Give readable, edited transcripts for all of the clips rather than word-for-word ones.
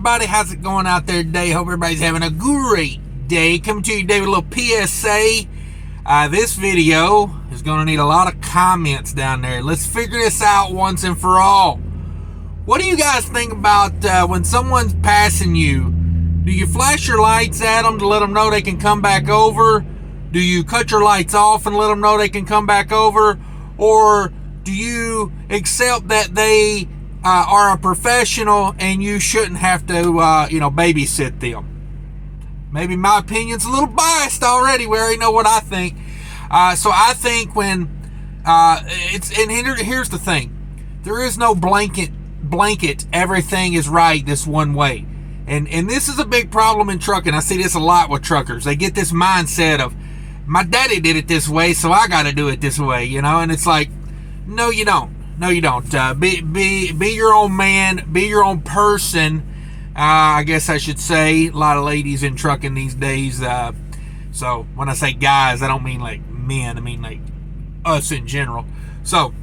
everybody? How's it going out there today? Hope everybody's having a great day. Coming to you today with a little PSA. This video is going to need a lot of comments down there. Let's figure this out once and for all. What do you guys think about when someone's passing you? Do you flash your lights at them to let them know they can come back over? Do you cut your lights off and let them know they can come back over? Or do you accept that they are a professional and you shouldn't have to, babysit them? Maybe my opinion's a little biased already. We already know what I think. So I think when here's the thing: there is no blanket. Everything is right this one way, and this is a big problem in trucking. I see this a lot with truckers. They get this mindset of, my daddy did it this way, so I got to do it this way, and it's like, no, you don't. No, you don't. Be your own man. Be your own person. I guess I should say. A lot of ladies in trucking these days. So when I say guys, I don't mean like men. I mean like us in general. So,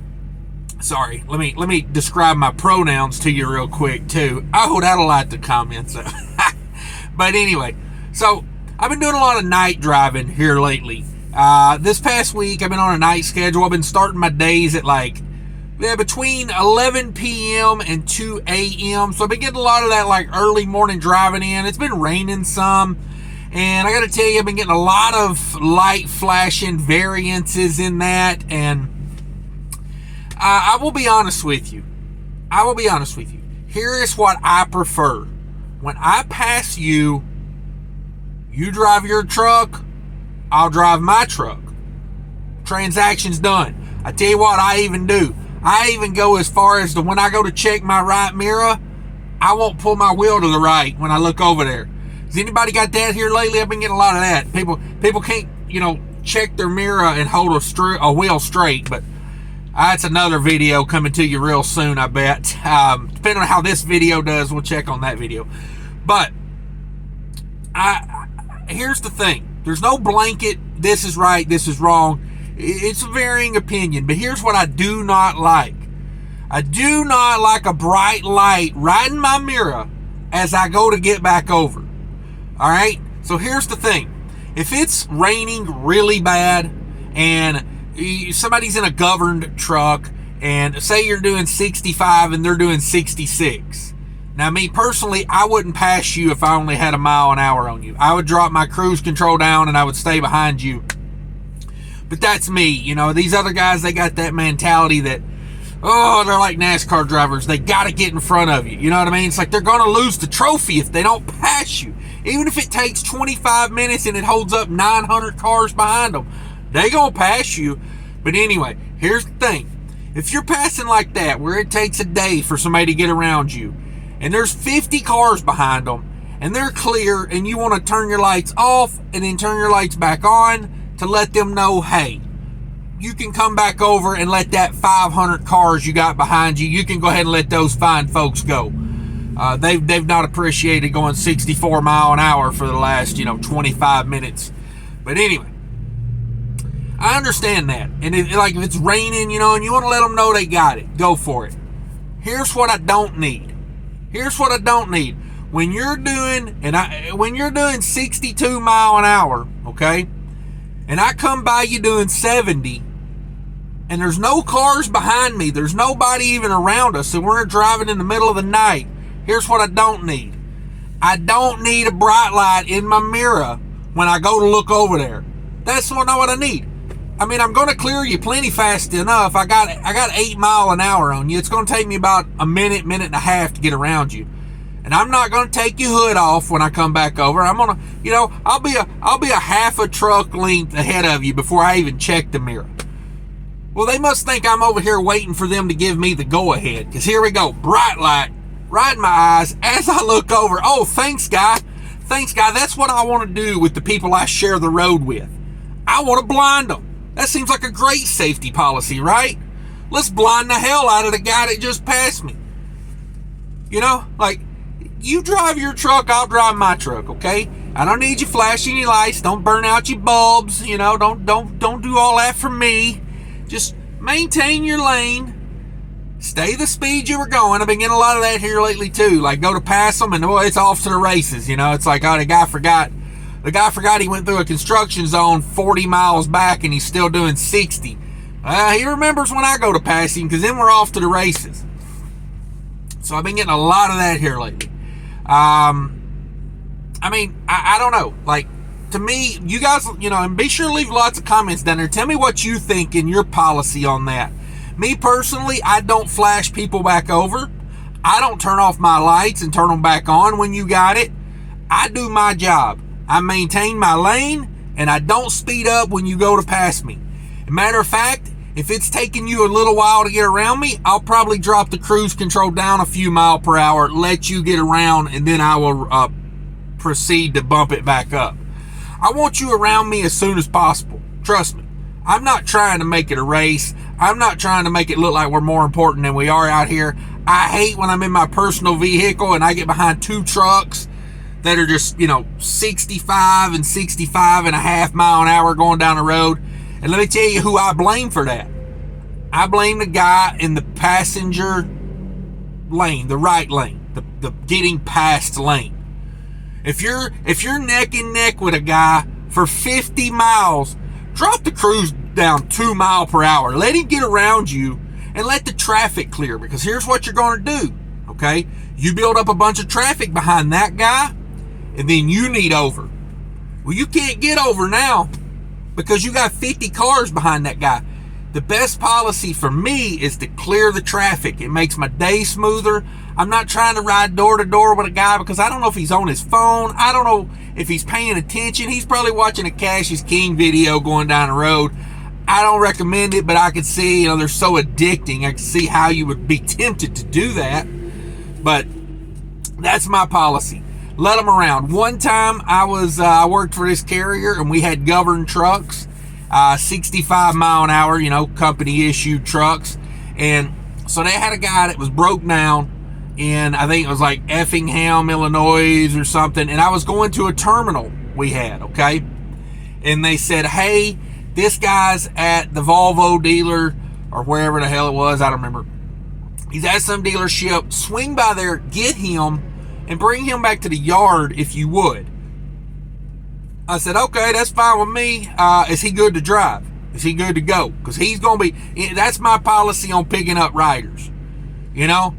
sorry. Let me describe my pronouns to you real quick too. Oh, that'll light the comments up. But anyway, so I've been doing a lot of night driving here lately. This past week, I've been on a night schedule. I've been starting my days at between 11 p.m. and 2 a.m. So I've been getting a lot of that early morning driving in. It's been raining some. And I got to tell you, I've been getting a lot of light flashing variances in that. And I will be honest with you. Here is what I prefer. When I pass you, you drive your truck, I'll drive my truck. Transaction's done. I tell you what I even do. I even go as far as to when I go to check my right mirror, I won't pull my wheel to the right when I look over there. Has anybody got that here lately? I've been getting a lot of that. People can't, check their mirror and hold a wheel straight, but that's another video coming to you real soon, I bet. Depending on how this video does, we'll check on that video. But here's the thing. There's no blanket, this is right, this is wrong. It's a varying opinion, but here's what I do not like. I do not like a bright light right in my mirror as I go to get back over. All right? So here's the thing. If it's raining really bad and somebody's in a governed truck and say you're doing 65 and they're doing 66. Now, me personally, I wouldn't pass you if I only had a mile an hour on you. I would drop my cruise control down and I would stay behind you. But that's me. These other guys, they got that mentality that, they're like NASCAR drivers. They got to get in front of you. You know what I mean? It's like they're going to lose the trophy if they don't pass you. Even if it takes 25 minutes and it holds up 900 cars behind them, they going to pass you. But anyway, here's the thing. If you're passing like that, where it takes a day for somebody to get around you, and there's 50 cars behind them, and they're clear, and you want to turn your lights off and then turn your lights back on to let them know, hey, you can come back over and let that 500 cars you got behind you, you can go ahead and let those fine folks go. They've not appreciated going 64 mile an hour for the last, 25 minutes. But anyway, I understand that. And if it's raining, and you want to let them know they got it, go for it. Here's what I don't need. When you're doing 62 mile an hour, okay, and I come by you doing 70, and there's no cars behind me, there's nobody even around us, and we're driving in the middle of the night, here's what I don't need. I don't need a bright light in my mirror when I go to look over there. That's not what I need. I mean, I'm going to clear you plenty fast enough. I got 8 mile an hour on you. It's going to take me about a minute and a half to get around you. And I'm not going to take your hood off when I come back over. I'm going to, I'll be a half a truck length ahead of you before I even check the mirror. Well, they must think I'm over here waiting for them to give me the go-ahead. Because here we go. Bright light right in my eyes as I look over. Oh, thanks, guy. That's what I want to do with the people I share the road with. I want to blind them. That seems like a great safety policy, right? Let's blind the hell out of the guy that just passed me. You drive your truck, I'll drive my truck, okay? I don't need you flashing your lights. Don't burn out your bulbs. Don't do all that for me. Just maintain your lane. Stay the speed you were going. I've been getting a lot of that here lately too. Like, go to pass them and it's off to the races. You know, it's like, oh, the guy forgot he went through a construction zone 40 miles back and he's still doing 60. He remembers when I go to pass him, because then we're off to the races. So I've been getting a lot of that here lately. I mean, I don't know. Like, to me, you guys, you know, and be sure to leave lots of comments down there. Tell me what you think in your policy on that. Me personally, I don't flash people back over. I don't turn off my lights and turn them back on when you got it. I do my job. I maintain my lane, and I don't speed up when you go to pass me. Matter of fact, if it's taking you a little while to get around me, I'll probably drop the cruise control down a few miles per hour, let you get around, and then I will proceed to bump it back up. I want you around me as soon as possible. Trust me. I'm not trying to make it a race. I'm not trying to make it look like we're more important than we are out here. I hate when I'm in my personal vehicle and I get behind two trucks that are just, you know, 65 and 65 and a half mile an hour going down the road. And let me tell you who I blame for that. I blame the guy in the passenger lane, the right lane, the getting past lane. If you're neck and neck with a guy for 50 miles, drop the cruise down 2 miles per hour. Let him get around you and let the traffic clear, because here's what you're going to do, okay? You build up a bunch of traffic behind that guy, and then you need over. Well, you can't get over now because you got 50 cars behind that guy. The best policy for me is to clear the traffic. It makes my day smoother. I'm not trying to ride door to door with a guy because I don't know if he's on his phone. I don't know if he's paying attention. He's probably watching a Cash is King video going down the road. I don't recommend it, but I could see, you know, they're so addicting. I can see how you would be tempted to do that. But that's my policy. Let them around. One time I worked for this carrier and we had governed trucks, 65 mile an hour, you know, company issued trucks. And so they had a guy that was broke down in, I think it was like Effingham, Illinois or something. And I was going to a terminal we had, okay? And they said, hey, this guy's at the Volvo dealer or wherever the hell it was. I don't remember. He's at some dealership. Swing by there, get him, and bring him back to the yard if you would. I said, okay, that's fine with me. Is he good to drive? Is he good to go? Because he's going to be, that's my policy on picking up riders. You know,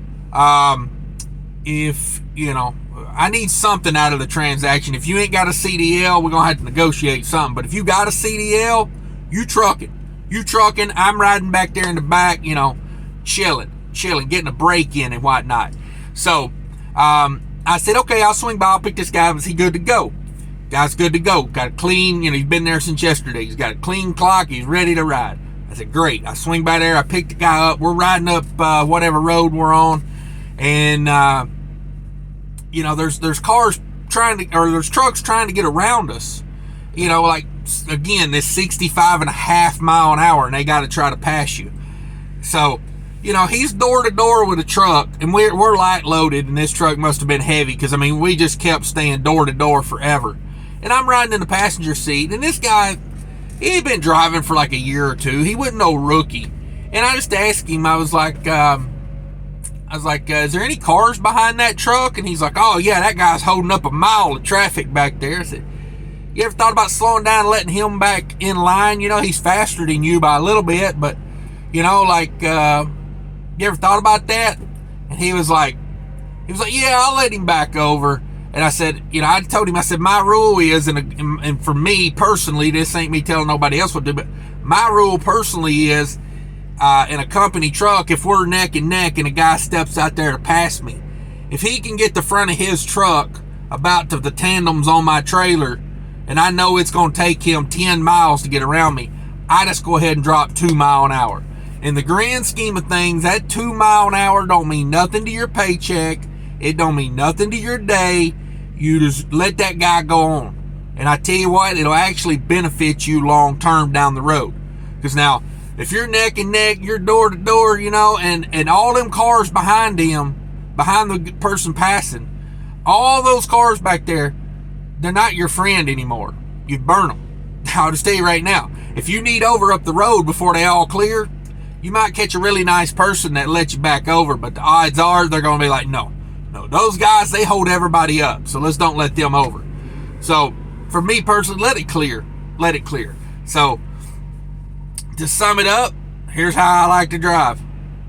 if, you know, I need something out of the transaction. If you ain't got a CDL, we're going to have to negotiate something. But if you got a CDL, you trucking. You trucking. I'm riding back there in the back, you know, chilling, getting a break in and whatnot. So, I said, okay, I'll swing by. I'll pick this guy. Is he good to go? Guy's good to go. Got a clean, you know, he's been there since yesterday. He's got a clean clock. He's ready to ride. I said, great. I swing by there. I pick the guy up. We're riding up whatever road we're on. And, you know, there's cars there's trucks trying to get around us. You know, like, again, this 65 and a half mile an hour, and they got to try to pass you. So, you know, he's door to door with a truck, and we're light loaded, and this truck must have been heavy because, I mean, we just kept staying door to door forever. And I'm riding in the passenger seat, and this guy, he had been driving for like a year or two. He wasn't no rookie. And I just asked him, I was like, is there any cars behind that truck? And he's like, oh, yeah, that guy's holding up a mile of traffic back there. I said, you ever thought about slowing down and letting him back in line? You know, he's faster than you by a little bit, but, you know, like, you ever thought about that? And he was like, yeah, I'll let him back over. And I said, you know, I told him, I said, my rule is, and for me personally, this ain't me telling nobody else what to do, but my rule personally is, in a company truck, if we're neck and neck and a guy steps out there to pass me, if he can get the front of his truck about to the tandems on my trailer, and I know it's going to take him 10 miles to get around me, I just go ahead and drop 2 mile an hour. In the grand scheme of things, that 2 mile an hour don't mean nothing to your paycheck. It don't mean nothing to your day. You just let that guy go on. And I tell you what, it'll actually benefit you long term down the road. Because now, if you're neck and neck, you're door to door, you know, and all them cars behind him, behind the person passing, all those cars back there, they're not your friend anymore. You burn them. I'll just tell you right now, if you need over up the road before they all clear, You might catch a really nice person that lets you back over, but the odds are they're going to be like, no, those guys, they hold everybody up, so let's don't let them over. So for me personally, let it clear. So to sum it up, here's how I like to drive.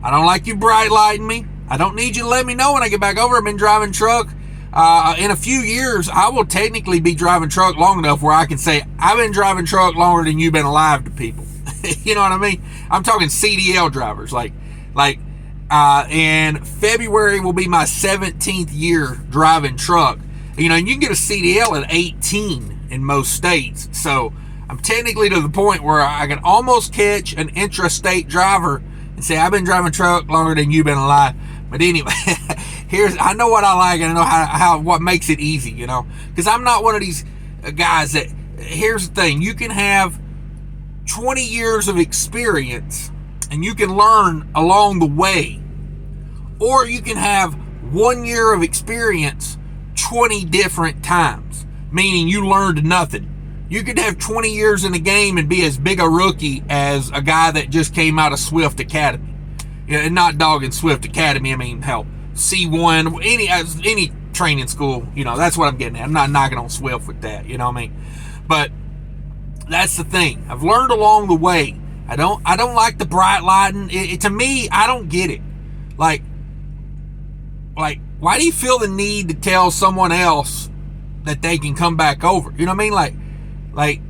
I don't like you bright lighting me. I don't need you to let me know when I get back over. I've been driving truck. In a few years, I will technically be driving truck long enough where I can say, I've been driving truck longer than you've been alive to people. You know what I mean? I'm talking CDL drivers. And February will be my 17th year driving truck. You know, and you can get a CDL at 18 in most states. So I'm technically to the point where I can almost catch an intrastate driver and say, I've been driving truck longer than you've been alive. But anyway, I know what I like, and I know how what makes it easy, you know, because I'm not one of these guys that, here's the thing, you can have 20 years of experience and you can learn along the way, or you can have 1 year of experience 20 different times, meaning you learned nothing. You could have 20 years in the game and be as big a rookie as a guy that just came out of Swift Academy. Yeah, and not dogging Swift Academy, I mean, hell, C1, any training school, you know, that's what I'm getting at. I'm not knocking on Swift with that, you know what I mean? But that's the thing. I've learned along the way. I don't like the bright lighting. To me, I don't get it. Like, why do you feel the need to tell someone else that they can come back over? You know what I mean? Like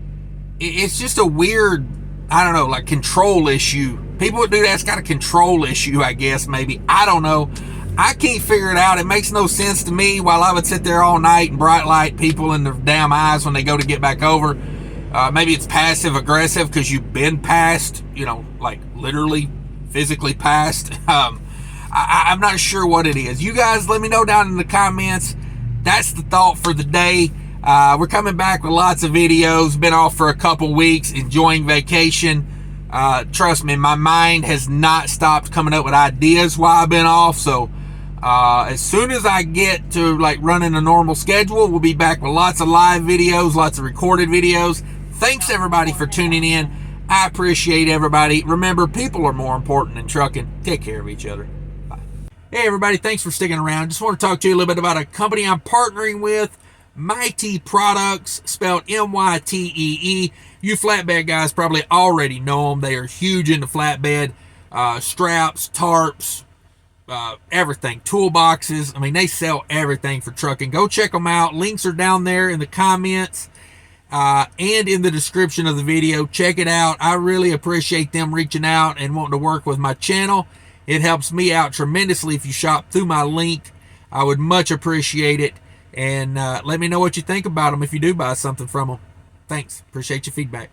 it's just a weird, I don't know, like control issue. People that do that's got a control issue, I guess, maybe. I don't know. I can't figure it out. It makes no sense to me. While I would sit there all night and bright light people in their damn eyes when they go to get back over. Maybe it's passive aggressive because you've been passed, you know, like literally physically passed. I'm not sure what it is. You guys let me know down in the comments. That's the thought for the day. We're coming back with lots of videos. Been off for a couple weeks, enjoying vacation. Trust me, my mind has not stopped coming up with ideas while I've been off. So as soon as I get to like running a normal schedule, we'll be back with lots of live videos, lots of recorded videos. Thanks everybody for tuning in. I appreciate everybody. Remember, people are more important than trucking. Take care of each other. Bye. Hey everybody, thanks for sticking around. Just want to talk to you a little bit about a company I'm partnering with, Mighty Products, spelled M-Y-T-E-E. You flatbed guys probably already know them. They are huge into flatbed, straps, tarps, everything, toolboxes. I mean, they sell everything for trucking. Go check them out. Links are down there in the comments and in the description of the video. Check it out. I really appreciate them reaching out and wanting to work with my channel. It helps me out tremendously if you shop through my link. I would much appreciate it. And let me know what you think about them if you do buy something from them. Thanks. Appreciate your feedback.